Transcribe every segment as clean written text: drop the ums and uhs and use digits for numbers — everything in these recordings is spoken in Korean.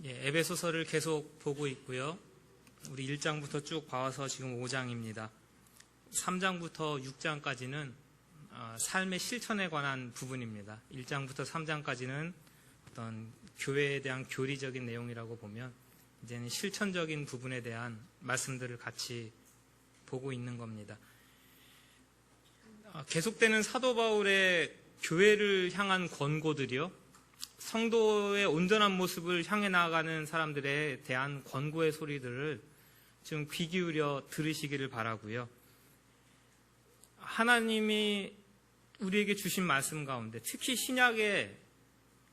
에베소서를 계속 보고 있고요. 우리 1장부터 쭉 봐와서 지금 5장입니다. 3장부터 6장까지는 삶의 실천에 관한 부분입니다. 1장부터 3장까지는 어떤 교회에 대한 교리적인 내용이라고 보면 이제는 실천적인 부분에 대한 말씀들을 같이 보고 있는 겁니다. 계속되는 사도 바울의 교회를 향한 권고들이요, 성도의 온전한 모습을 향해 나아가는 사람들에 대한 권고의 소리들을 좀 귀 기울여 들으시기를 바라고요. 하나님이 우리에게 주신 말씀 가운데 특히 신약에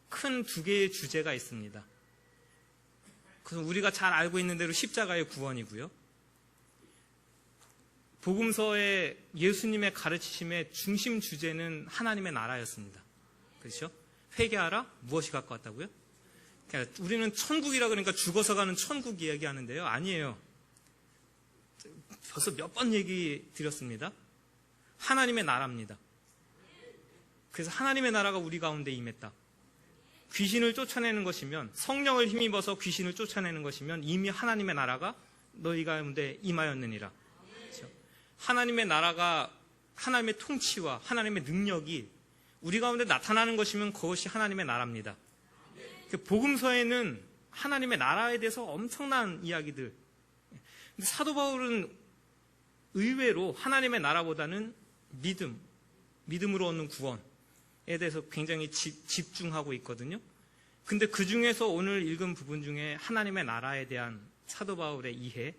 큰 두 개의 주제가 있습니다. 그래서 우리가 잘 알고 있는 대로 십자가의 구원이고요, 복음서의 예수님의 가르치심의 중심 주제는 하나님의 나라였습니다. 그렇죠? 회개하라? 무엇이 갖고 왔다고요? 그러니까 우리는 천국이라 그러니까 죽어서 가는 천국 이야기하는데요. 아니에요. 벌써 몇 번 얘기 드렸습니다. 하나님의 나라입니다. 그래서 하나님의 나라가 우리 가운데 임했다. 귀신을 쫓아내는 것이면, 성령을 힘입어서 귀신을 쫓아내는 것이면 이미 하나님의 나라가 너희 가운데 임하였느니라. 그렇죠? 하나님의 나라가, 하나님의 통치와 하나님의 능력이 우리 가운데 나타나는 것이면 그것이 하나님의 나라입니다. 복음서에는 하나님의 나라에 대해서 엄청난 이야기들. 근데 사도 바울은 의외로 하나님의 나라보다는 믿음으로 얻는 구원에 대해서 굉장히 집중하고 있거든요. 근데 그 중에서 오늘 읽은 부분 중에 하나님의 나라에 대한 사도 바울의 이해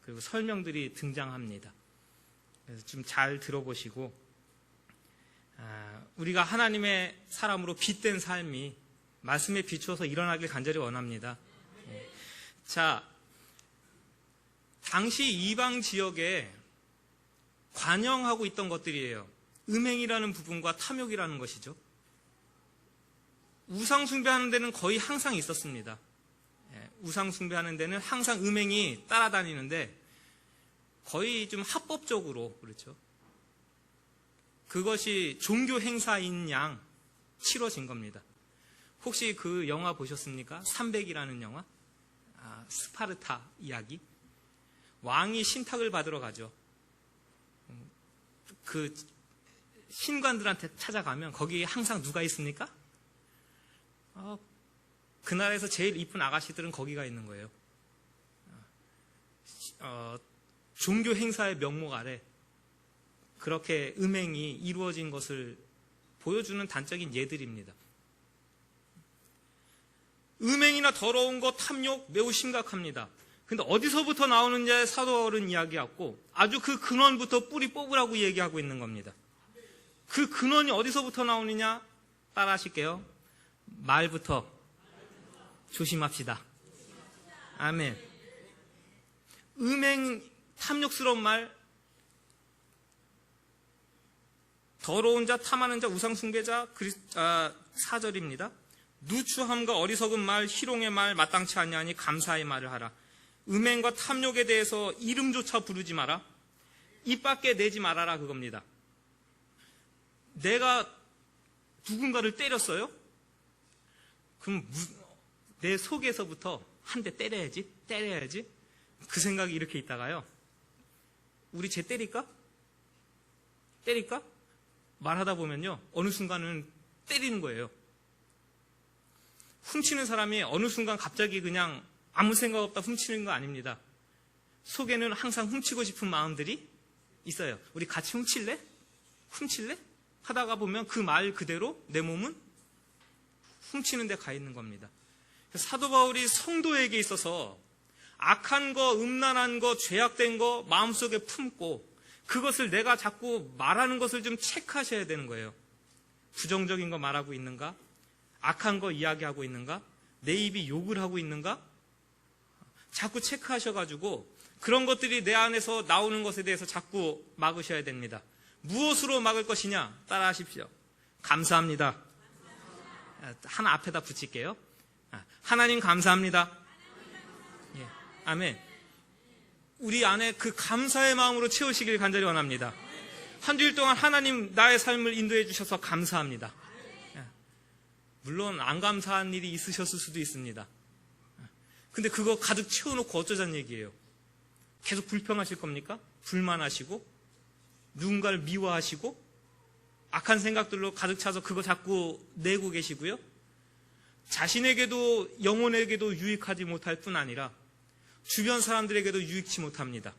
그리고 설명들이 등장합니다. 그래서 좀 잘 들어보시고, 우리가 하나님의 사람으로 빛된 삶이 말씀에 비추어서 일어나길 간절히 원합니다. 자, 당시 이방 지역에 관영하고 있던 것들이에요. 음행이라는 부분과 탐욕이라는 것이죠. 우상 숭배하는 데는 거의 항상 있었습니다. 우상 숭배하는 데는 항상 음행이 따라다니는데 거의 좀 합법적으로, 그렇죠, 그것이 종교 행사인 양 치러진 겁니다. 혹시 그 영화 보셨습니까? 300이라는 영화? 스파르타 이야기. 왕이 신탁을 받으러 가죠. 그 신관들한테 찾아가면 거기 항상 누가 있습니까? 그 나라에서 제일 이쁜 아가씨들은 거기가 있는 거예요. 종교 행사의 명목 아래 그렇게 음행이 이루어진 것을 보여주는 단적인 예들입니다. 음행이나 더러운 것, 탐욕 매우 심각합니다. 근데 어디서부터 나오느냐에 사도 바울은 이야기하고 아주 그 근원부터 뿌리 뽑으라고 얘기하고 있는 겁니다. 그 근원이 어디서부터 나오느냐 따라 하실게요. 말부터 조심합시다. 아멘. 음행, 탐욕스러운 말, 더러운 자, 탐하는 자, 우상숭배자, 4절입니다. 누추함과 어리석은 말, 희롱의 말, 마땅치 아니하니 감사의 말을 하라. 음행과 탐욕에 대해서 이름조차 부르지 마라. 입 밖에 내지 말아라, 그겁니다. 내가 누군가를 때렸어요? 그럼 내 속에서부터 한 대 때려야지. 그 생각이 이렇게 있다가요, 우리 쟤 때릴까? 말하다 보면요, 어느 순간은 때리는 거예요. 훔치는 사람이 어느 순간 갑자기 그냥 아무 생각 없다 훔치는 거 아닙니다. 속에는 항상 훔치고 싶은 마음들이 있어요. 우리 같이 훔칠래? 하다가 보면 그 말 그대로 내 몸은 훔치는 데 가 있는 겁니다. 사도 바울이 성도에게 있어서 악한 거, 음란한 거, 죄악된 거 마음속에 품고 그것을 내가 자꾸 말하는 것을 좀 체크하셔야 되는 거예요. 부정적인 거 말하고 있는가? 악한 거 이야기하고 있는가? 내 입이 욕을 하고 있는가? 자꾸 체크하셔가지고 그런 것들이 내 안에서 나오는 것에 대해서 자꾸 막으셔야 됩니다. 무엇으로 막을 것이냐? 따라 하십시오. 감사합니다. 하나 앞에다 붙일게요. 하나님 감사합니다. 예, 아멘. 우리 안에 그 감사의 마음으로 채우시길 간절히 원합니다. 한 주일 동안 하나님 나의 삶을 인도해 주셔서 감사합니다. 물론 안 감사한 일이 있으셨을 수도 있습니다. 근데 그거 가득 채워놓고 어쩌자는 얘기예요? 계속 불평하실 겁니까? 불만하시고 누군가를 미워하시고 악한 생각들로 가득 차서 그거 자꾸 내고 계시고요. 자신에게도 영혼에게도 유익하지 못할 뿐 아니라 주변 사람들에게도 유익치 못합니다.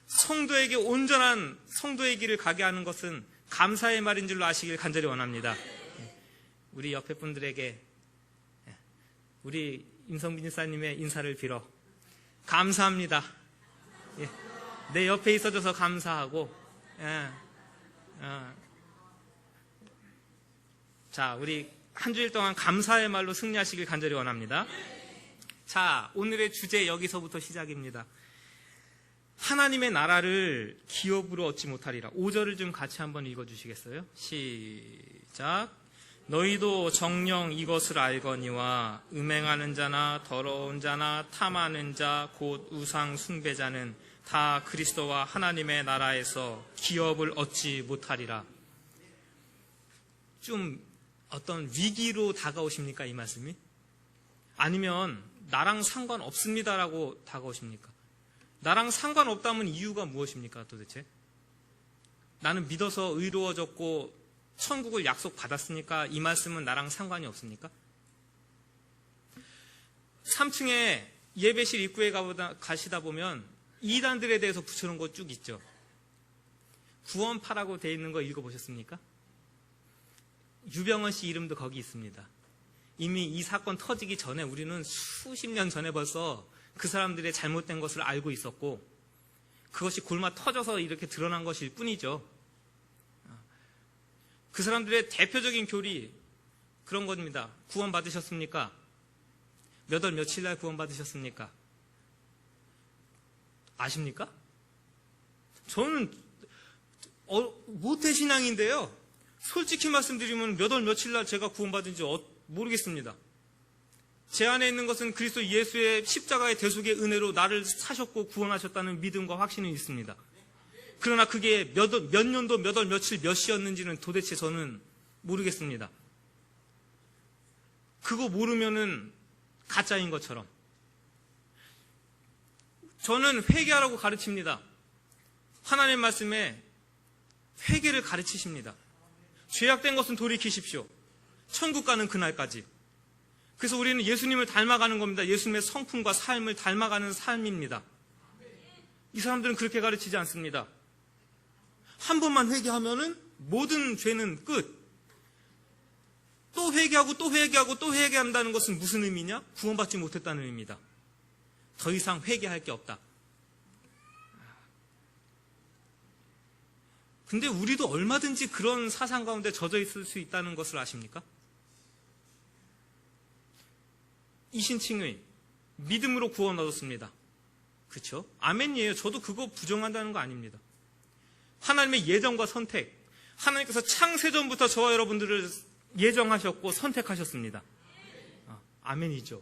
성도에게 온전한 성도의 길을 가게 하는 것은 감사의 말인 줄로 아시길 간절히 원합니다. 우리 옆에 분들에게 우리 임성빈 집사님의 인사를 빌어 감사합니다. 내 옆에 있어줘서 감사하고 자, 우리 한 주일 동안 감사의 말로 승리하시길 간절히 원합니다. 자, 오늘의 주제 여기서부터 시작입니다. 하나님의 나라를 기업으로 얻지 못하리라. 5절을 좀 같이 한번 읽어주시겠어요? 시작. 너희도 정녕 이것을 알거니와 음행하는 자나 더러운 자나 탐하는 자 곧 우상 숭배자는 다 그리스도와 하나님의 나라에서 기업을 얻지 못하리라. 좀 어떤 위기로 다가오십니까, 이 말씀이? 아니면 나랑 상관없습니다라고 다가오십니까? 나랑 상관없다면 이유가 무엇입니까, 도대체? 나는 믿어서 의로워졌고 천국을 약속받았으니까 이 말씀은 나랑 상관이 없습니까? 3층에 예배실 입구에 가시다 보면 이단들에 대해서 붙여놓은 거 쭉 있죠. 구원파라고 되어 있는 거 읽어보셨습니까? 유병헌 씨 이름도 거기 있습니다. 이미 이 사건 터지기 전에 우리는 수십 년 전에 벌써 그 사람들의 잘못된 것을 알고 있었고 그것이 골마 터져서 이렇게 드러난 것일 뿐이죠. 그 사람들의 대표적인 교리 그런 겁니다. 구원 받으셨습니까? 몇 월 며칠 날 구원 받으셨습니까? 아십니까? 저는 모태신앙인데요. 솔직히 말씀드리면 몇 월 며칠 날 제가 구원받은지 모르겠습니다. 제 안에 있는 것은 그리스도 예수의 십자가의 대속의 은혜로 나를 사셨고 구원하셨다는 믿음과 확신은 있습니다. 그러나 그게 몇 년도 몇 월 며칠 몇 시였는지는 도대체 저는 모르겠습니다. 그거 모르면은 가짜인 것처럼. 저는 회개하라고 가르칩니다. 하나님 말씀에 회개를 가르치십니다. 죄악된 것은 돌이키십시오. 천국 가는 그날까지. 그래서 우리는 예수님을 닮아가는 겁니다. 예수님의 성품과 삶을 닮아가는 삶입니다. 이 사람들은 그렇게 가르치지 않습니다. 한 번만 회개하면은 모든 죄는 끝. 또 회개하고 또 회개하고 또 회개한다는 것은 무슨 의미냐? 구원받지 못했다는 의미입니다. 더 이상 회개할 게 없다. 근데 우리도 얼마든지 그런 사상 가운데 젖어 있을 수 있다는 것을 아십니까? 이신칭의 믿음으로 구원 얻었습니다. 그렇죠? 아멘이에요. 저도 그거 부정한다는 거 아닙니다. 하나님의 예정과 선택, 하나님께서 창세전부터 저와 여러분들을 예정하셨고 선택하셨습니다. 아멘이죠.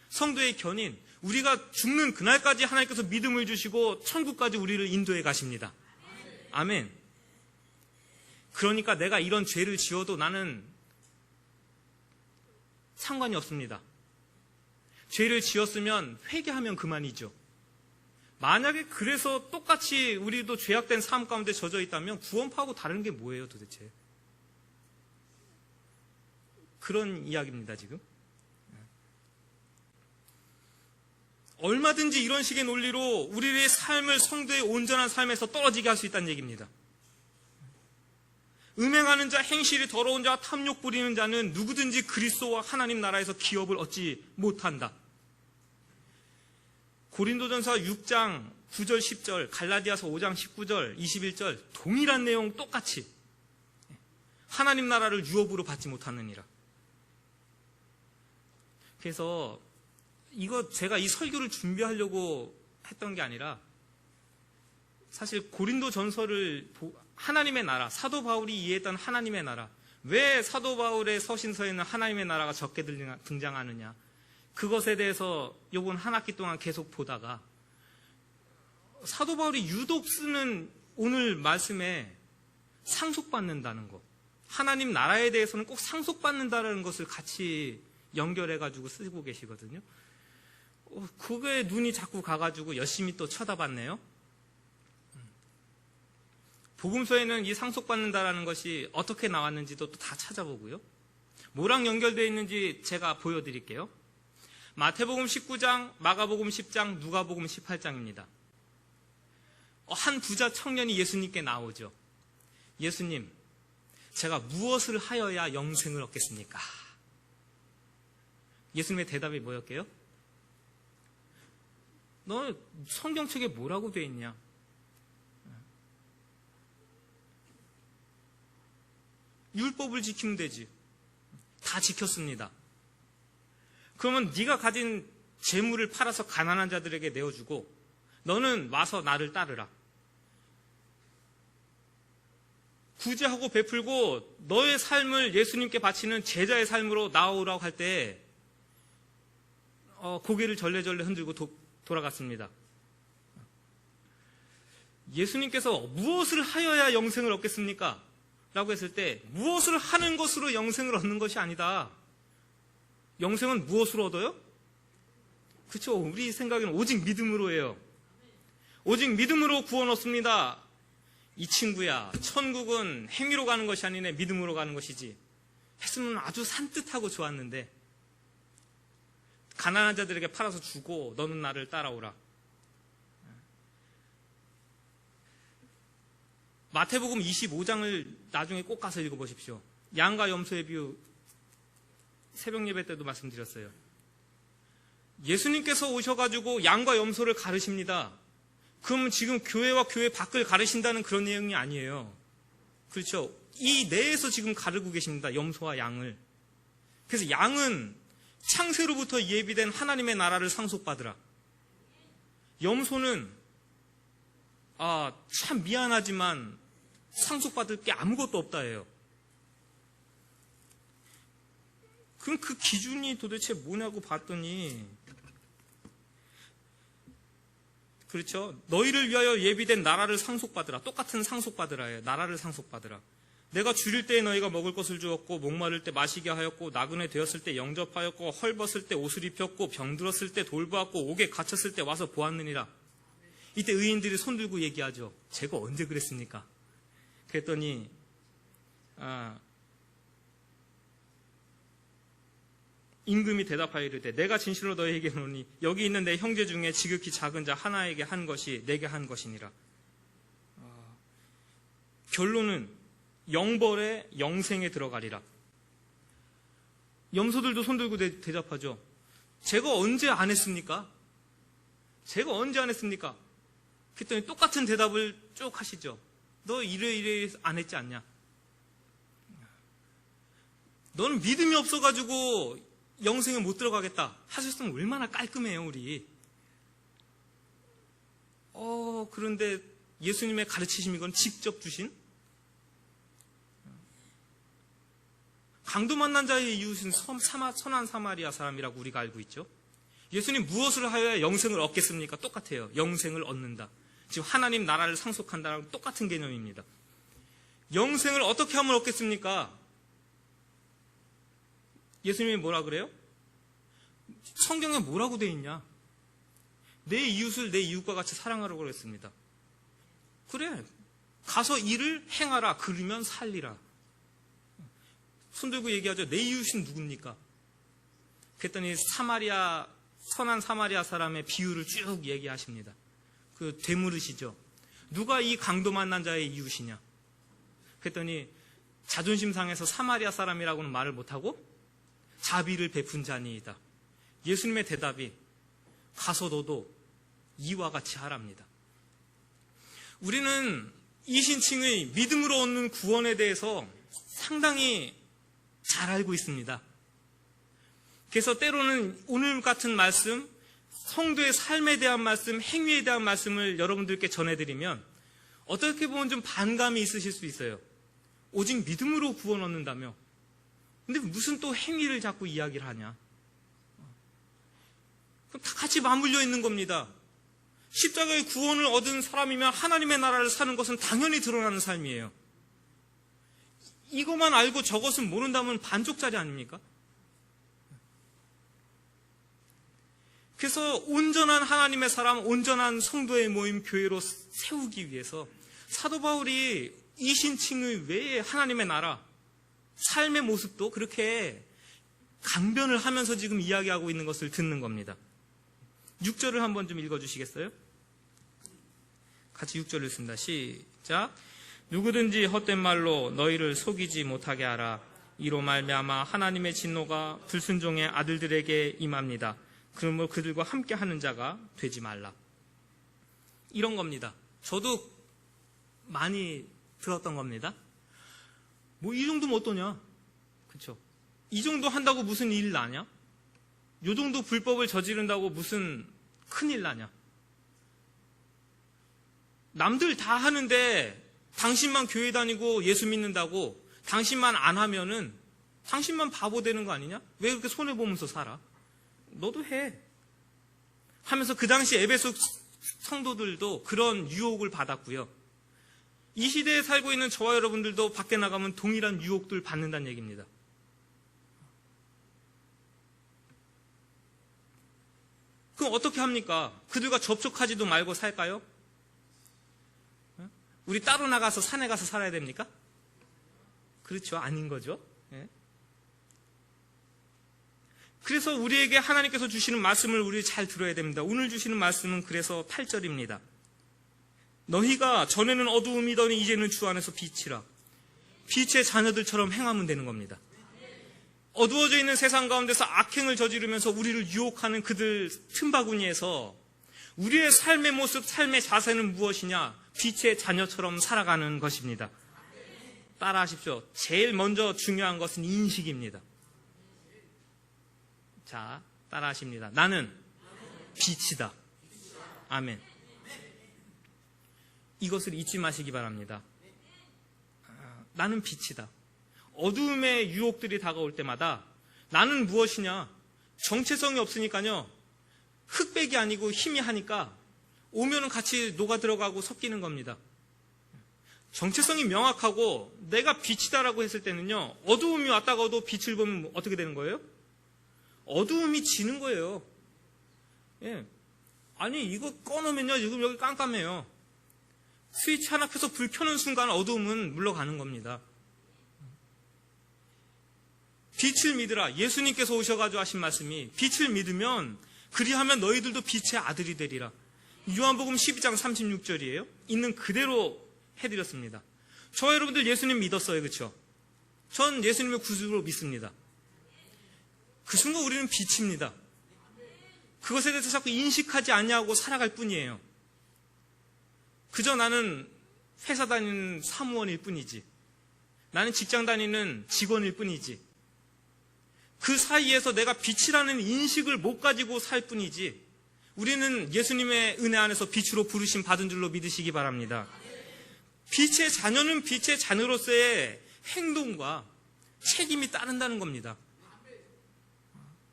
성도의 견인, 우리가 죽는 그날까지 하나님께서 믿음을 주시고 천국까지 우리를 인도해 가십니다. 아멘. 그러니까 내가 이런 죄를 지어도 나는 상관이 없습니다. 죄를 지었으면 회개하면 그만이죠. 만약에 그래서 똑같이 우리도 죄악된 삶 가운데 젖어 있다면 구원파하고 다른 게 뭐예요, 도대체? 그런 이야기입니다, 지금. 얼마든지 이런 식의 논리로 우리의 삶을 성도의 온전한 삶에서 떨어지게 할 수 있다는 얘기입니다. 음행하는 자, 행실이 더러운 자, 탐욕 부리는 자는 누구든지 그리스도와 하나님 나라에서 기업을 얻지 못한다. 고린도전서 6장 9절 10절, 갈라디아서 5장 19절 21절 동일한 내용 똑같이 하나님 나라를 유업으로 받지 못하느니라. 그래서 이거 제가 이 설교를 준비하려고 했던 게 아니라 사실 고린도 전서를 하나님의 나라, 사도 바울이 이해했던 하나님의 나라, 왜 사도 바울의 서신서에는 하나님의 나라가 적게 등장하느냐, 그것에 대해서 요번 한 학기 동안 계속 보다가 사도 바울이 유독 쓰는 오늘 말씀에 상속받는다는 것, 하나님 나라에 대해서는 꼭 상속받는다는 것을 같이 연결해가지고 쓰고 계시거든요. 그게 눈이 자꾸 가가지고 열심히 또 쳐다봤네요. 복음서에는 이 상속받는다라는 것이 어떻게 나왔는지도 또 다 찾아보고요. 뭐랑 연결되어 있는지 제가 보여드릴게요. 마태복음 19장, 마가복음 10장, 누가복음 18장입니다. 한 부자 청년이 예수님께 나오죠. 예수님, 제가 무엇을 하여야 영생을 얻겠습니까? 예수님의 대답이 뭐였게요? 너 성경책에 뭐라고 돼 있냐? 율법을 지키면 되지. 다 지켰습니다. 그러면 네가 가진 재물을 팔아서 가난한 자들에게 내어주고 너는 와서 나를 따르라. 구제하고 베풀고 너의 삶을 예수님께 바치는 제자의 삶으로 나오라고 할 때 고개를 절레절레 흔들고 돌아갔습니다. 예수님께서 무엇을 하여야 영생을 얻겠습니까? 라고 했을 때 무엇을 하는 것으로 영생을 얻는 것이 아니다. 영생은 무엇으로 얻어요? 그렇죠. 우리 생각에는 오직 믿음으로 해요. 오직 믿음으로 구원 얻습니다. 이 친구야, 천국은 행위로 가는 것이 아니네 믿음으로 가는 것이지 했으면 아주 산뜻하고 좋았는데 가난한 자들에게 팔아서 주고 너는 나를 따라오라. 마태복음 25장을 나중에 꼭 가서 읽어보십시오. 양과 염소의 비유 새벽 예배 때도 말씀드렸어요. 예수님께서 오셔가지고 양과 염소를 가르십니다. 그러면 지금 교회와 교회 밖을 가르신다는 그런 내용이 아니에요. 그렇죠. 이 내에서 지금 가르고 계십니다. 염소와 양을. 그래서 양은 창세로부터 예비된 하나님의 나라를 상속받으라. 염소는 참 미안하지만 상속받을 게 아무것도 없다예요. 그럼 그 기준이 도대체 뭐냐고 봤더니 그렇죠. 너희를 위하여 예비된 나라를 상속받으라. 똑같은 상속받으라예요. 나라를 상속받으라. 내가 줄일 때에 너희가 먹을 것을 주었고 목마를 때 마시게 하였고 나그네 되었을 때 영접하였고 헐벗을 때 옷을 입혔고 병들었을 때 돌보았고 옥에 갇혔을 때 와서 보았느니라. 이때 의인들이 손들고 얘기하죠. 제가 언제 그랬습니까? 그랬더니 임금이 대답하여 이르되 내가 진실로 너희에게 이르노니 여기 있는 내 형제 중에 지극히 작은 자 하나에게 한 것이 내게 한 것이니라. 결론은 영벌의 영생에 들어가리라. 염소들도 손들고 대답하죠. 제가 언제 안 했습니까? 제가 언제 안 했습니까? 그랬더니 똑같은 대답을 쭉 하시죠. 너 이래 안 했지 않냐? 너는 믿음이 없어가지고 영생에 못 들어가겠다 하셨으면 얼마나 깔끔해요, 우리. 그런데 예수님의 가르치심 이건 직접 주신 강도 만난 자의 이웃은 선한 사마리아 사람이라고 우리가 알고 있죠. 예수님 무엇을 하여야 영생을 얻겠습니까? 똑같아요. 영생을 얻는다. 지금 하나님 나라를 상속한다는 똑같은 개념입니다. 영생을 어떻게 하면 얻겠습니까? 예수님이 뭐라 그래요? 성경에 뭐라고 되어 있냐? 내 이웃을 내 이웃과 같이 사랑하라고 그랬습니다. 그래, 가서 일을 행하라. 그러면 살리라. 손들고 얘기하죠. 내 이웃은 누굽니까? 그랬더니 선한 사마리아 사람의 비유를 쭉 얘기하십니다. 그 되물으시죠. 누가 이 강도 만난 자의 이웃이냐? 그랬더니 자존심 상해서 사마리아 사람이라고는 말을 못하고 자비를 베푼 자니이다. 예수님의 대답이 가서 너도 이와 같이 하랍니다. 우리는 이 신칭의 믿음으로 얻는 구원에 대해서 상당히 잘 알고 있습니다. 그래서 때로는 오늘 같은 말씀, 성도의 삶에 대한 말씀, 행위에 대한 말씀을 여러분들께 전해드리면 어떻게 보면 좀 반감이 있으실 수 있어요. 오직 믿음으로 구원 얻는다며. 근데 무슨 또 행위를 자꾸 이야기를 하냐. 그럼 다 같이 맞물려 있는 겁니다. 십자가의 구원을 얻은 사람이면 하나님의 나라를 사는 것은 당연히 드러나는 삶이에요. 이것만 알고 저것은 모른다면 반쪽짜리 아닙니까? 그래서 온전한 하나님의 사람, 온전한 성도의 모임 교회로 세우기 위해서 사도 바울이 이신칭의 외에 하나님의 나라, 삶의 모습도 그렇게 강변을 하면서 지금 이야기하고 있는 것을 듣는 겁니다. 6절을 한번 좀 읽어주시겠어요? 같이 6절 읽습니다. 시작. 누구든지 헛된 말로 너희를 속이지 못하게 하라. 이로 말미암아 하나님의 진노가 불순종의 아들들에게 임합니다. 그러므로 그들과 함께 하는 자가 되지 말라. 이런 겁니다. 저도 많이 들었던 겁니다. 뭐 이 정도면 어떠냐? 그렇죠? 이 정도 한다고 무슨 일 나냐? 요 정도 불법을 저지른다고 무슨 큰일 나냐? 남들 다 하는데 당신만 교회 다니고 예수 믿는다고 당신만 안 하면은 당신만 바보 되는 거 아니냐? 왜 그렇게 손해보면서 살아? 너도 해. 하면서 그 당시 에베소 성도들도 그런 유혹을 받았고요. 이 시대에 살고 있는 저와 여러분들도 밖에 나가면 동일한 유혹들 받는다는 얘기입니다. 그럼 어떻게 합니까? 그들과 접촉하지도 말고 살까요? 우리 따로 나가서 산에 가서 살아야 됩니까? 그렇죠. 아닌 거죠. 예. 그래서 우리에게 하나님께서 주시는 말씀을 우리 잘 들어야 됩니다. 오늘 주시는 말씀은 그래서 8절입니다. 너희가 전에는 어두움이더니 이제는 주 안에서 빛이라. 빛의 자녀들처럼 행하면 되는 겁니다. 어두워져 있는 세상 가운데서 악행을 저지르면서 우리를 유혹하는 그들 틈바구니에서 우리의 삶의 모습, 삶의 자세는 무엇이냐? 빛의 자녀처럼 살아가는 것입니다. 따라하십시오. 제일 먼저 중요한 것은 인식입니다. 자, 따라하십니다. 나는 빛이다. 아멘. 이것을 잊지 마시기 바랍니다. 나는 빛이다. 어두움의 유혹들이 다가올 때마다 나는 무엇이냐? 정체성이 없으니까요. 흑백이 아니고 희미하니까 오면은 같이 녹아 들어가고 섞이는 겁니다. 정체성이 명확하고 내가 빛이다라고 했을 때는요. 어두움이 왔다가도 빛을 보면 어떻게 되는 거예요? 어두움이 지는 거예요. 예. 아니 이거 꺼놓으면요. 지금 여기 깜깜해요. 스위치 하나 켜서 불 켜는 순간 어두움은 물러가는 겁니다. 빛을 믿으라. 예수님께서 오셔가지고 하신 말씀이 빛을 믿으면 그리하면 너희들도 빛의 아들이 되리라. 요한복음 12장 36절이에요. 있는 그대로 해드렸습니다. 저 여러분들 예수님 믿었어요. 그렇죠? 전 예수님의 구주로 믿습니다. 그 순간 우리는 빛입니다. 그것에 대해서 자꾸 인식하지 않냐고 살아갈 뿐이에요. 그저 나는 회사 다니는 사무원일 뿐이지. 나는 직장 다니는 직원일 뿐이지. 그 사이에서 내가 빛이라는 인식을 못 가지고 살 뿐이지. 우리는 예수님의 은혜 안에서 빛으로 부르심 받은 줄로 믿으시기 바랍니다. 빛의 자녀는 빛의 자녀로서의 행동과 책임이 따른다는 겁니다.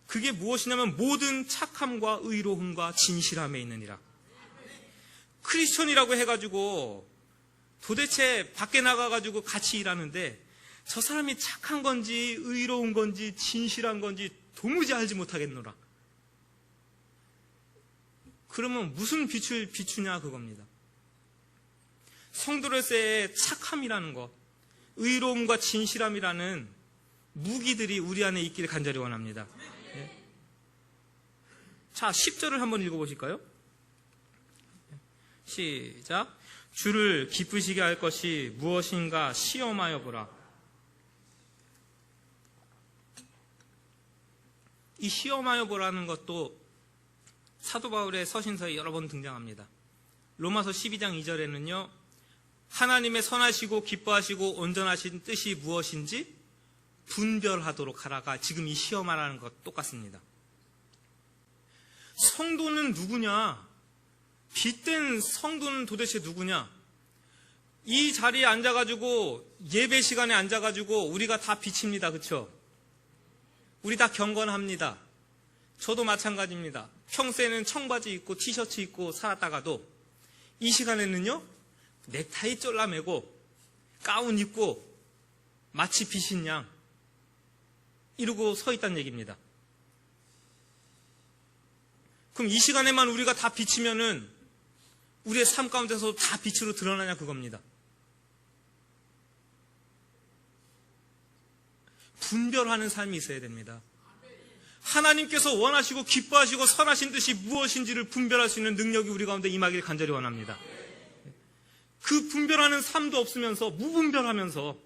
그게 무엇이냐면 모든 착함과 의로움과 진실함에 있느니라. 크리스천이라고 해가지고 도대체 밖에 나가가지고 같이 일하는데 저 사람이 착한 건지 의로운 건지 진실한 건지 도무지 알지 못하겠노라. 그러면 무슨 빛을 비추냐 그겁니다. 성도로서의 착함이라는 것, 의로움과 진실함이라는 무기들이 우리 안에 있기를 간절히 원합니다. 네. 자, 10절을 한번 읽어보실까요? 시작. 주를 기쁘시게 할 것이 무엇인가 시험하여 보라. 이 시험하여 보라는 것도 사도 바울의 서신서에 여러 번 등장합니다. 로마서 12장 2절에는요. 하나님의 선하시고 기뻐하시고 온전하신 뜻이 무엇인지 분별하도록 하라가 지금 이 시험하라는 것 똑같습니다. 성도는 누구냐? 빛된 성도는 도대체 누구냐? 이 자리에 앉아가지고 예배 시간에 앉아가지고 우리가 다 빛입니다. 그렇죠? 우리 다 경건합니다. 저도 마찬가지입니다. 평소에는 청바지 입고 티셔츠 입고 살았다가도 이 시간에는요 넥타이 쫄라매고 가운 입고 마치 빛인 양 이러고 서 있다는 얘기입니다. 그럼 이 시간에만 우리가 다 비치면은 우리의 삶 가운데서 다 빛으로 드러나냐 그겁니다. 분별하는 삶이 있어야 됩니다. 하나님께서 원하시고 기뻐하시고 선하신 뜻이 무엇인지를 분별할 수 있는 능력이 우리 가운데 임하길 간절히 원합니다. 그 분별하는 삶도 없으면서 무분별하면서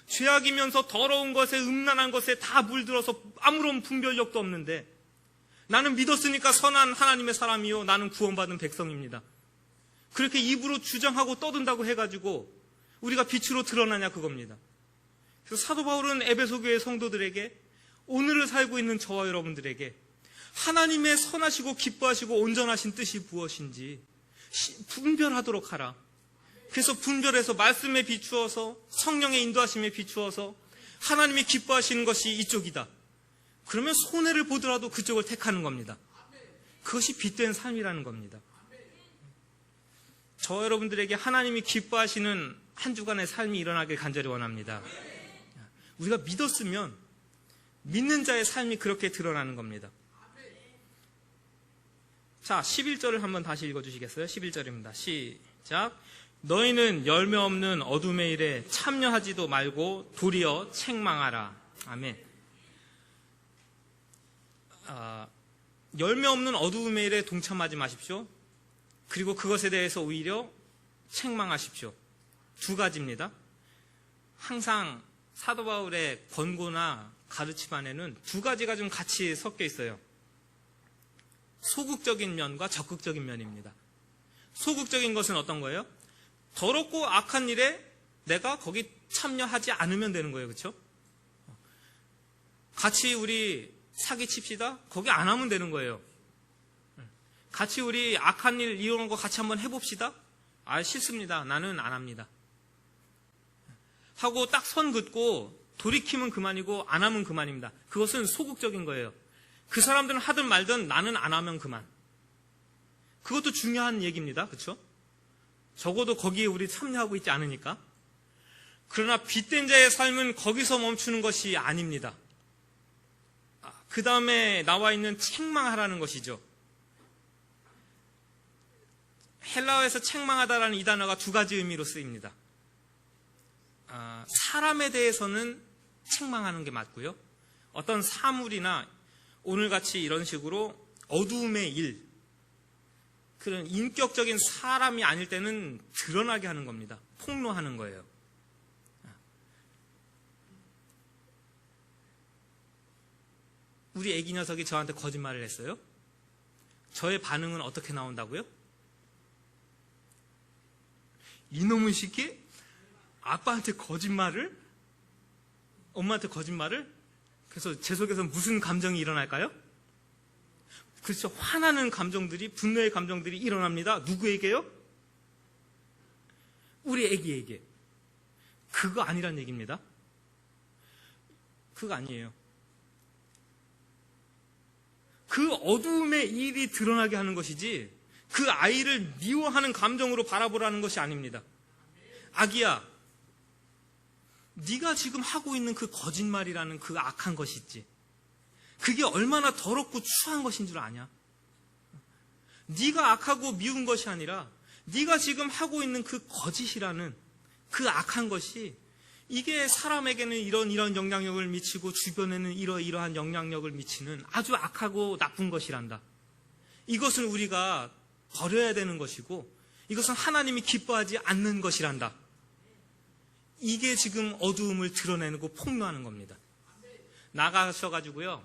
죄악이면서 더러운 것에 음란한 것에 다 물들어서 아무런 분별력도 없는데 나는 믿었으니까 선한 하나님의 사람이요 나는 구원받은 백성입니다. 그렇게 입으로 주장하고 떠든다고 해가지고 우리가 빛으로 드러나냐 그겁니다. 그래서 사도 바울은 에베소 교회 성도들에게 오늘을 살고 있는 저와 여러분들에게 하나님의 선하시고 기뻐하시고 온전하신 뜻이 무엇인지 분별하도록 하라. 그래서 분별해서 말씀에 비추어서 성령의 인도하심에 비추어서 하나님이 기뻐하시는 것이 이쪽이다. 그러면 손해를 보더라도 그쪽을 택하는 겁니다. 그것이 빛된 삶이라는 겁니다. 저 여러분들에게 하나님이 기뻐하시는 한 주간의 삶이 일어나길 간절히 원합니다. 우리가 믿었으면 믿는 자의 삶이 그렇게 드러나는 겁니다. 자, 11절을 한번 다시 읽어주시겠어요? 11절입니다. 시작. 너희는 열매 없는 어둠의 일에 참여하지도 말고 도리어 책망하라. 아멘. 열매 없는 어두움의 일에 동참하지 마십시오. 그리고 그것에 대해서 오히려 책망하십시오. 두 가지입니다. 항상 사도 바울의 권고나 가르침 안에는 두 가지가 좀 같이 섞여 있어요. 소극적인 면과 적극적인 면입니다. 소극적인 것은 어떤 거예요? 더럽고 악한 일에 내가 거기 참여하지 않으면 되는 거예요. 그렇죠? 같이 우리 사기 칩시다. 거기 안 하면 되는 거예요. 같이 우리 악한 일 이런 거 같이 한번 해봅시다. 아, 싫습니다. 나는 안 합니다. 하고 딱 선 긋고 돌이키면 그만이고 안 하면 그만입니다. 그것은 소극적인 거예요. 그 사람들은 하든 말든 나는 안 하면 그만. 그것도 중요한 얘기입니다. 그렇죠? 적어도 거기에 우리 참여하고 있지 않으니까. 그러나 빛된 자의 삶은 거기서 멈추는 것이 아닙니다. 그 다음에 나와 있는 책망하라는 것이죠. 헬라어에서 책망하다라는 이 단어가 두 가지 의미로 쓰입니다. 사람에 대해서는 책망하는 게 맞고요. 어떤 사물이나 오늘같이 이런 식으로 어두움의 일, 그런 인격적인 사람이 아닐 때는 드러나게 하는 겁니다. 폭로하는 거예요. 우리 애기 녀석이 저한테 거짓말을 했어요. 저의 반응은 어떻게 나온다고요? 이놈의 새끼? 아빠한테 거짓말을? 엄마한테 거짓말을? 그래서 제 속에서 무슨 감정이 일어날까요? 그렇죠. 화나는 감정들이, 분노의 감정들이 일어납니다. 누구에게요? 우리 애기에게. 그거 아니란 얘기입니다. 그거 아니에요. 그 어두움의 일이 드러나게 하는 것이지 그 아이를 미워하는 감정으로 바라보라는 것이 아닙니다. 아기야, 네가 지금 하고 있는 그 거짓말이라는 그 악한 것이 있지. 그게 얼마나 더럽고 추한 것인 줄 아냐? 네가 악하고 미운 것이 아니라 네가 지금 하고 있는 그 거짓이라는 그 악한 것이 이게 사람에게는 이런 영향력을 미치고 주변에는 이러한 영향력을 미치는 아주 악하고 나쁜 것이란다. 이것은 우리가 버려야 되는 것이고 이것은 하나님이 기뻐하지 않는 것이란다. 이게 지금 어두움을 드러내고 폭로하는 겁니다. 나가셔가지고요.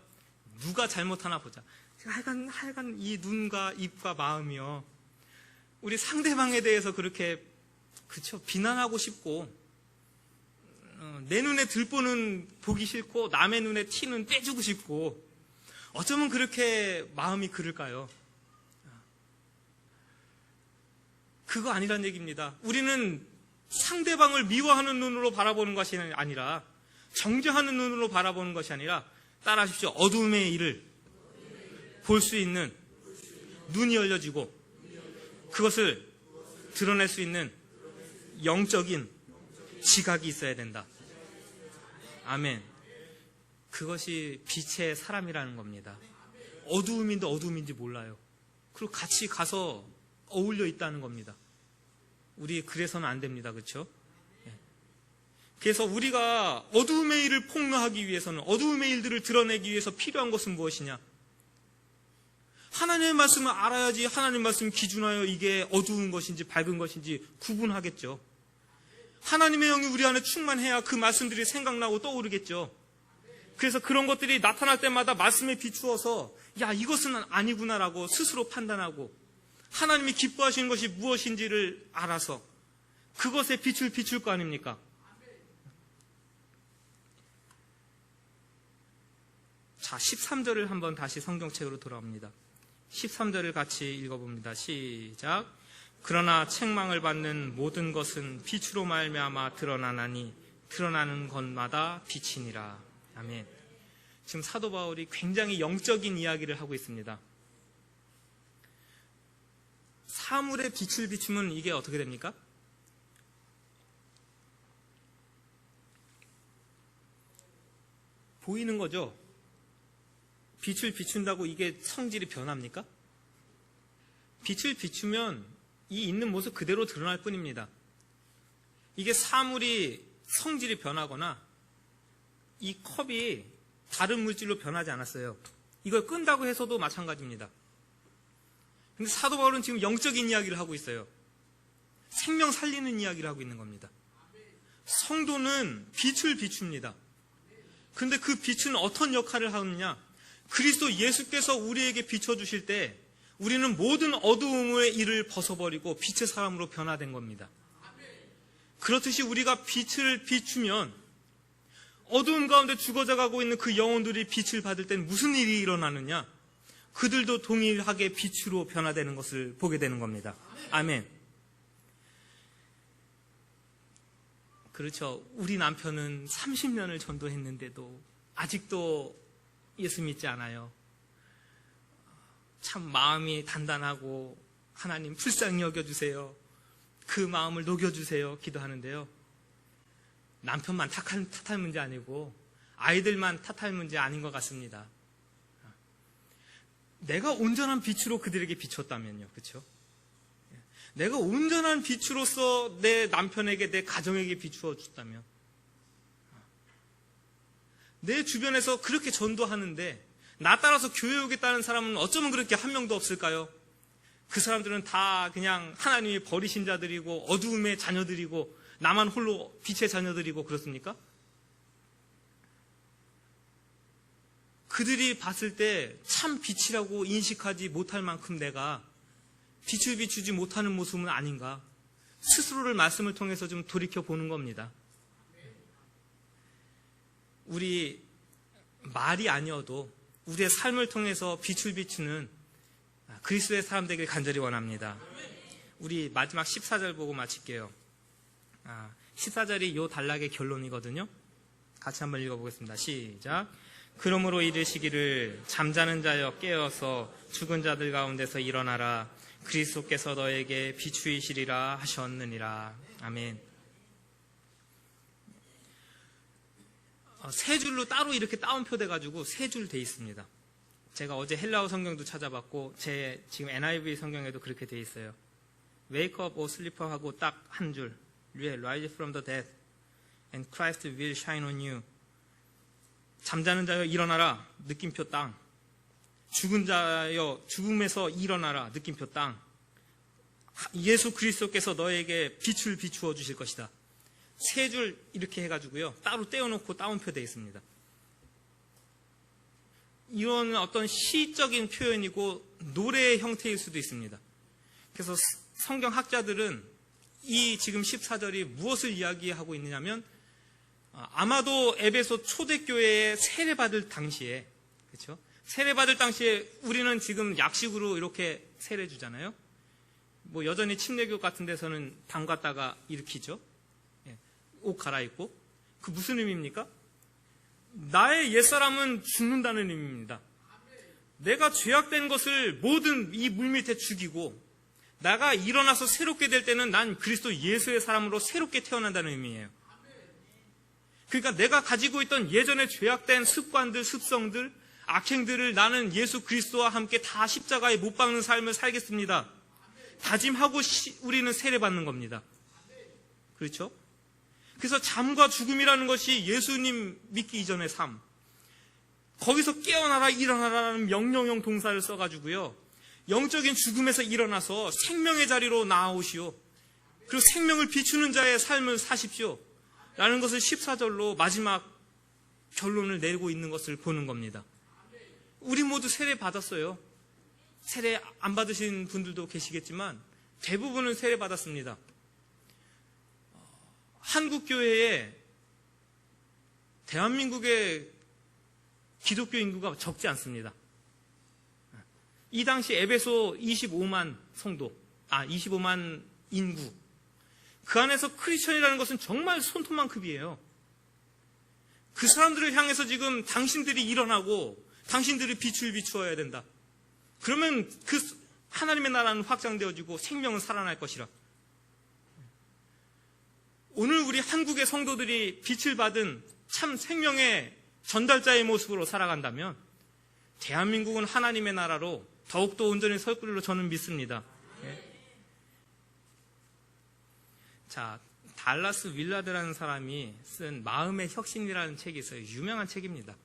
누가 잘못하나 보자. 하여간 이 눈과 입과 마음이요. 우리 상대방에 대해서 그렇게 그쵸 비난하고 싶고 내 눈에 들보는 보기 싫고 남의 눈에 티는 빼주고 싶고 어쩌면 그렇게 마음이 그럴까요? 그거 아니란 얘기입니다. 우리는 상대방을 미워하는 눈으로 바라보는 것이 아니라 정죄하는 눈으로 바라보는 것이 아니라 따라하십시오. 어둠의 일을 볼 수 있는 눈이 열려지고 그것을 드러낼 수 있는 영적인 지각이 있어야 된다. 아멘. 그것이 빛의 사람이라는 겁니다. 어두움인지 몰라요. 그리고 같이 가서 어울려 있다는 겁니다. 우리 그래서는 안 됩니다. 그렇죠? 그래서 우리가 어두움의 일을 폭로하기 위해서는, 어두움의 일들을 드러내기 위해서 필요한 것은 무엇이냐? 하나님의 말씀을 알아야지 하나님의 말씀 기준하여 이게 어두운 것인지 밝은 것인지 구분하겠죠. 하나님의 영이 우리 안에 충만해야 그 말씀들이 생각나고 떠오르겠죠. 그래서 그런 것들이 나타날 때마다 말씀에 비추어서 야, 이것은 아니구나라고 스스로 판단하고 하나님이 기뻐하시는 것이 무엇인지를 알아서 그것에 빛을 비출 거 아닙니까? 자, 13절을 한번 다시 성경책으로 돌아옵니다. 13절을 같이 읽어봅니다. 시작. 그러나 책망을 받는 모든 것은 빛으로 말미암아 드러나나니 드러나는 것마다 빛이니라. 아멘. 지금 사도 바울이 굉장히 영적인 이야기를 하고 있습니다. 사물에 빛을 비추면 이게 어떻게 됩니까? 보이는 거죠. 빛을 비춘다고 이게 성질이 변합니까? 빛을 비추면 이 있는 모습 그대로 드러날 뿐입니다. 이게 사물이 성질이 변하거나 이 컵이 다른 물질로 변하지 않았어요. 이걸 끈다고 해서도 마찬가지입니다. 근데 사도 바울은 지금 영적인 이야기를 하고 있어요. 생명 살리는 이야기를 하고 있는 겁니다. 성도는 빛을 비춥니다. 근데 그 빛은 어떤 역할을 하느냐? 그리스도 예수께서 우리에게 비춰주실 때 우리는 모든 어두움의 일을 벗어버리고 빛의 사람으로 변화된 겁니다. 그렇듯이 우리가 빛을 비추면 어두움 가운데 죽어져가고 있는 그 영혼들이 빛을 받을 땐 무슨 일이 일어나느냐? 그들도 동일하게 빛으로 변화되는 것을 보게 되는 겁니다. 아멘. 그렇죠. 우리 남편은 30년을 전도했는데도 아직도 예수 믿지 않아요. 참 마음이 단단하고 하나님 불쌍히 여겨주세요. 그 마음을 녹여주세요. 기도하는데요. 남편만 탓할 문제 아니고 아이들만 탓할 문제 아닌 것 같습니다. 내가 온전한 빛으로 그들에게 비췄다면요. 그렇죠? 내가 온전한 빛으로서 내 남편에게, 내 가정에게 비추어 줬다면, 내 주변에서 그렇게 전도하는데 나 따라서 교회 오겠다는 사람은 어쩌면 그렇게 한 명도 없을까요? 그 사람들은 다 그냥 하나님이 버리신 자들이고 어두움의 자녀들이고 나만 홀로 빛의 자녀들이고 그렇습니까? 그들이 봤을 때 참 빛이라고 인식하지 못할 만큼 내가 빛을 비추지 못하는 모습은 아닌가? 스스로를 말씀을 통해서 좀 돌이켜보는 겁니다. 우리 말이 아니어도 우리의 삶을 통해서 빛을 비추는 그리스도의 사람 되길 간절히 원합니다. 우리 마지막 14절 보고 마칠게요. 14절이 요 단락의 결론이거든요. 같이 한번 읽어보겠습니다. 시작. 그러므로 이르시기를 잠자는 자여 깨어서 죽은 자들 가운데서 일어나라. 그리스도께서 너에게 비추이시리라 하셨느니라. 아멘. 세 줄로 따로 이렇게 따옴표 돼가지고 세 줄 돼 있습니다. 제가 어제 헬라어 성경도 찾아봤고 제 지금 NIV 성경에도 그렇게 돼 있어요. Wake up, O sleeper 하고 딱 한 줄. Rise from the dead and Christ will shine on you. 잠자는 자여 일어나라. 느낌표 땅. 죽은 자여 죽음에서 일어나라. 느낌표 땅. 예수 그리스도께서 너에게 빛을 비추어 주실 것이다. 세 줄 이렇게 해가지고요. 따로 떼어놓고 따옴표 되어 있습니다. 이런 어떤 시적인 표현이고 노래의 형태일 수도 있습니다. 그래서 성경학자들은 이 지금 14절이 무엇을 이야기하고 있느냐면 아마도 에베소 초대교회에 세례받을 당시에, 그렇죠? 세례받을 당시에 우리는 지금 약식으로 이렇게 세례 주잖아요. 뭐 여전히 침례교육 같은 데서는 담갔다가 일으키죠. 옷 갈아입고. 그 무슨 의미입니까? 나의 옛사람은 죽는다는 의미입니다. 내가 죄악된 것을 모든 이 물밑에 죽이고 나가 일어나서 새롭게 될 때는 난 그리스도 예수의 사람으로 새롭게 태어난다는 의미예요. 그러니까 내가 가지고 있던 예전에 죄악된 습관들, 습성들, 악행들을 나는 예수 그리스도와 함께 다 십자가에 못 박는 삶을 살겠습니다. 다짐하고 우리는 세례받는 겁니다. 그렇죠? 그래서 잠과 죽음이라는 것이 예수님 믿기 이전의 삶. 거기서 깨어나라 일어나라는 명령형 동사를 써가지고요. 영적인 죽음에서 일어나서 생명의 자리로 나아오시오. 그리고 생명을 비추는 자의 삶을 사십시오. 라는 것을 14절로 마지막 결론을 내리고 있는 것을 보는 겁니다. 우리 모두 세례 받았어요. 세례 안 받으신 분들도 계시겠지만 대부분은 세례 받았습니다. 한국교회에 대한민국의 기독교 인구가 적지 않습니다. 이 당시 에베소 25만 성도, 25만 인구. 그 안에서 크리스천이라는 것은 정말 손톱만큼이에요. 그 사람들을 향해서 지금 당신들이 일어나고 당신들이 빛을 비추어야 된다. 그러면 그 하나님의 나라는 확장되어지고 생명은 살아날 것이라. 오늘 우리 한국의 성도들이 빛을 받은 참 생명의 전달자의 모습으로 살아간다면 대한민국은 하나님의 나라로 더욱더 온전히 설 거로 저는 믿습니다. 자, 달라스 윌라드라는 사람이 쓴 마음의 혁신이라는 책이 있어요. 유명한 책입니다.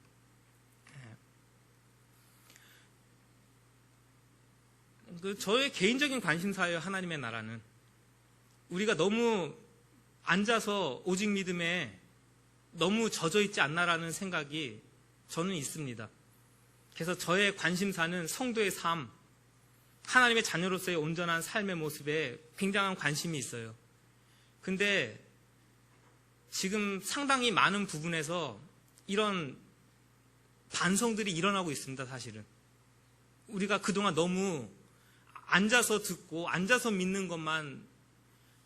저의 개인적인 관심사예요. 하나님의 나라는. 우리가 너무 앉아서 오직 믿음에 너무 젖어 있지 않나라는 생각이 저는 있습니다. 그래서 저의 관심사는 성도의 삶, 하나님의 자녀로서의 온전한 삶의 모습에 굉장한 관심이 있어요. 근데 지금 상당히 많은 부분에서 이런 반성들이 일어나고 있습니다. 사실은 우리가 그동안 너무 앉아서 듣고 앉아서 믿는 것만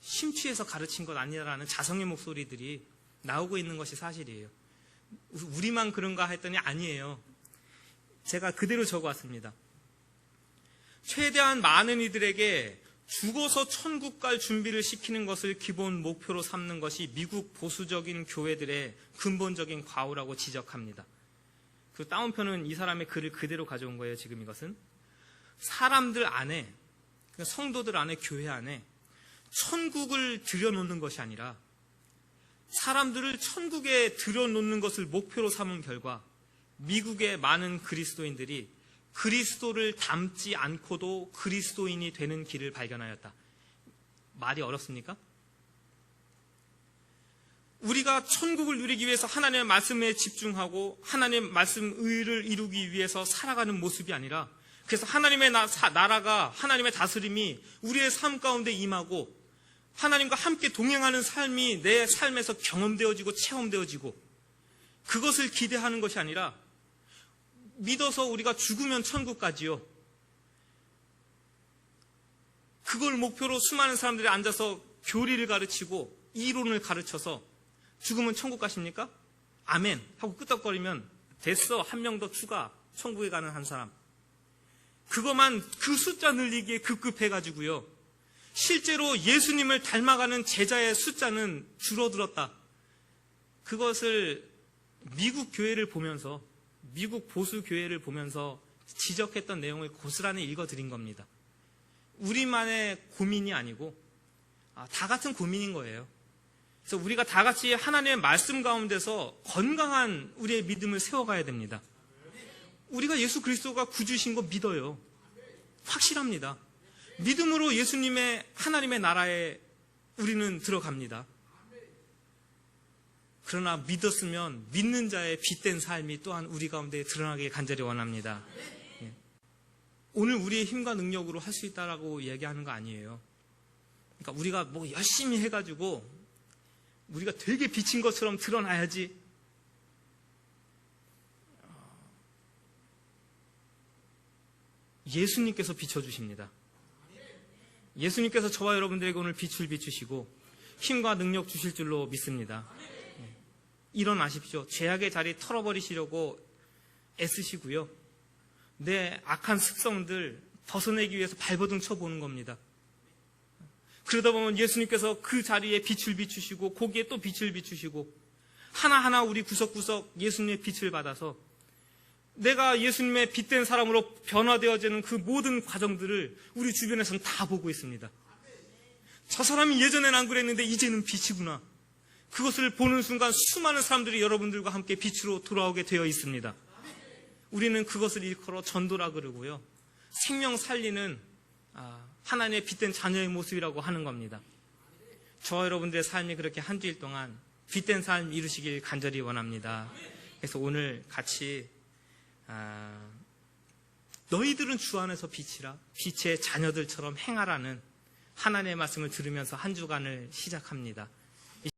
심취해서 가르친 것 아니라는 자성의 목소리들이 나오고 있는 것이 사실이에요. 우리만 그런가 했더니 아니에요. 제가 그대로 적어왔습니다. 최대한 많은 이들에게 죽어서 천국 갈 준비를 시키는 것을 기본 목표로 삼는 것이 미국 보수적인 교회들의 근본적인 과오라고 지적합니다. 그 다운표는 이 사람의 글을 그대로 가져온 거예요. 지금 이것은 사람들 안에, 성도들 안에, 교회 안에 천국을 들여놓는 것이 아니라 사람들을 천국에 들여놓는 것을 목표로 삼은 결과 미국의 많은 그리스도인들이 그리스도를 닮지 않고도 그리스도인이 되는 길을 발견하였다. 말이 어렵습니까? 우리가 천국을 누리기 위해서 하나님의 말씀에 집중하고 하나님의 말씀 의를 이루기 위해서 살아가는 모습이 아니라, 그래서 하나님의 나라가, 하나님의 다스림이 우리의 삶 가운데 임하고 하나님과 함께 동행하는 삶이 내 삶에서 경험되어지고 체험되어지고, 그것을 기대하는 것이 아니라 믿어서 우리가 죽으면 천국 가지요. 그걸 목표로 수많은 사람들이 앉아서 교리를 가르치고 이론을 가르쳐서 죽으면 천국 가십니까? 아멘 하고 끄덕거리면 됐어, 한 명 더 추가, 천국에 가는 한 사람. 그것만, 그 숫자 늘리기에 급급해가지고요, 실제로 예수님을 닮아가는 제자의 숫자는 줄어들었다. 그것을 미국 교회를 보면서, 미국 보수 교회를 보면서 지적했던 내용을 고스란히 읽어드린 겁니다. 우리만의 고민이 아니고 다 같은 고민인 거예요. 그래서 우리가 다 같이 하나님의 말씀 가운데서 건강한 우리의 믿음을 세워가야 됩니다. 우리가 예수 그리스도가 구주신 거 믿어요. 확실합니다. 믿음으로 예수님의 하나님의 나라에 우리는 들어갑니다. 그러나 믿었으면 믿는 자의 빛된 삶이 또한 우리 가운데 드러나길 간절히 원합니다. 오늘 우리의 힘과 능력으로 할 수 있다라고 이야기하는 거 아니에요. 그러니까 우리가 뭐 열심히 해가지고 우리가 되게 비친 것처럼 드러나야지. 예수님께서 비춰주십니다. 예수님께서 저와 여러분들에게 오늘 빛을 비추시고 힘과 능력 주실 줄로 믿습니다. 일어나십시오. 죄악의 자리 털어버리시려고 애쓰시고요, 내 악한 습성들 벗어내기 위해서 발버둥 쳐보는 겁니다. 그러다 보면 예수님께서 그 자리에 빛을 비추시고 거기에 또 빛을 비추시고 하나하나 우리 구석구석 예수님의 빛을 받아서 내가 예수님의 빛된 사람으로 변화되어지는 그 모든 과정들을 우리 주변에서는 다 보고 있습니다. 저 사람이 예전엔 안 그랬는데 이제는 빛이구나. 그것을 보는 순간 수많은 사람들이 여러분들과 함께 빛으로 돌아오게 되어 있습니다. 우리는 그것을 일컬어 전도라 그러고요. 생명 살리는 하나님의 빛된 자녀의 모습이라고 하는 겁니다. 저와 여러분들의 삶이 그렇게 한 주일 동안 빛된 삶 이루시길 간절히 원합니다. 그래서 오늘 같이 너희들은 주 안에서 빛이라, 빛의 자녀들처럼 행하라는 하나님의 말씀을 들으면서 한 주간을 시작합니다.